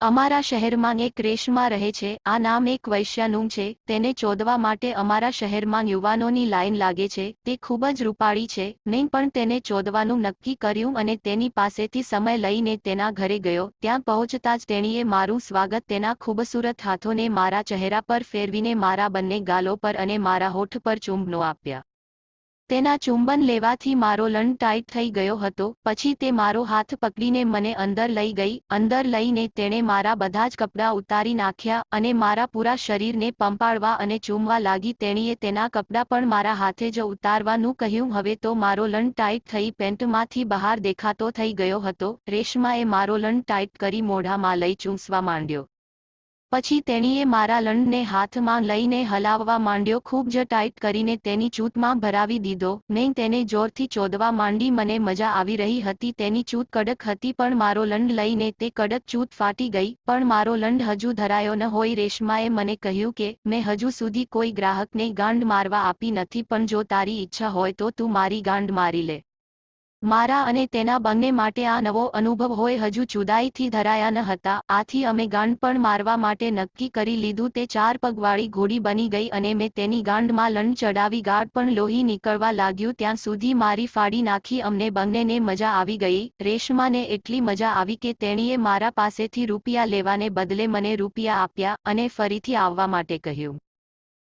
અમારા શહેરમાં એક રેશમા રહે છે. આ નામ એક વૈશ્યાનું છે. તેને ચોદવા માટે અમારા શહેરમાં યુવાનોની લાઈન લાગે છે. તે ખૂબ જ રૂપાળી છે. નહીં પણ તેને ચોદવાનું નક્કી કર્યું અને તેની પાસેથી સમય લઈને તેના ઘરે ગયો. ત્યાં પહોંચતા જ તેણીએ મારું સ્વાગત તેના ખૂબસૂરત હાથોને મારા ચહેરા પર ફેરવીને મારા બંને ગાલો પર અને મારા હોઠ પર ચુંબનો આપ્યા. તેના ચુંબન લેવાથી મારો લણ ટાઈટ થઈ ગયો હતો. પછી તે મારો હાથ પકડીને મને અંદર લઈ ગઈ. અંદર લઈને તેણે મારા બધા જ કપડાં ઉતારી નાખ્યા અને મારા પૂરા શરીરને પંપાળવા અને ચૂમવા લાગી. તેણીએ તેના કપડાં પણ મારા હાથે જ ઉતારવાનું કહ્યું. હવે તો મારો લણ ટાઈટ થઈ પેન્ટમાંથી બહાર દેખાતો થઈ ગયો હતો. રેશમાએ મારો લણ ટાઈટ કરી મોઢામાં લઈ ચૂસવા માંડ્યો. પછી તેણીએ મારા લણને હાથમાં લઈને હલાવવા માંડ્યો. ખૂબ જ ટાઈટ કરીને તેની ચૂંટમાં ભરાવી દીધો. મેં તેને જોરથી ચોદવા માંડી. મને મજા આવી રહી હતી. તેની ચૂંટ કડક હતી પણ મારો લંડ લઈને તે કડક ચૂંટ ફાટી ગઈ. પણ મારો લંડ હજુ ધરાયો ન હોય. રેશમાએ મને કહ્યું કે મેં હજુ સુધી કોઈ ગ્રાહકને ગાંડ મારવા આપી નથી, પણ જો તારી ઈચ્છા હોય તો તું મારી ગાંડ મારી લે. મારા અને તેના બંને માટે આ નવો અનુભવ હોય. હજુ જુદાઈથી ધરાયા ન હતા. આથી અમે ગાંડ પણ મારવા માટે નક્કી કરી લીધું. તે 4 પગવાળી ઘોડી બની ગઈ અને મેં તેની ગાંડમાં લણ ચડાવી. ગાઢ પણ લોહી નીકળવા લાગ્યું ત્યાં સુધી મારી ફાડી નાખી. અમને બંનેને મજા આવી ગઈ. રેશમાને એટલી મજા આવી કે તેણીએ મારા પાસેથી રૂપિયા લેવાને બદલે મને રૂપિયા આપ્યા અને ફરીથી આવવા માટે કહ્યું.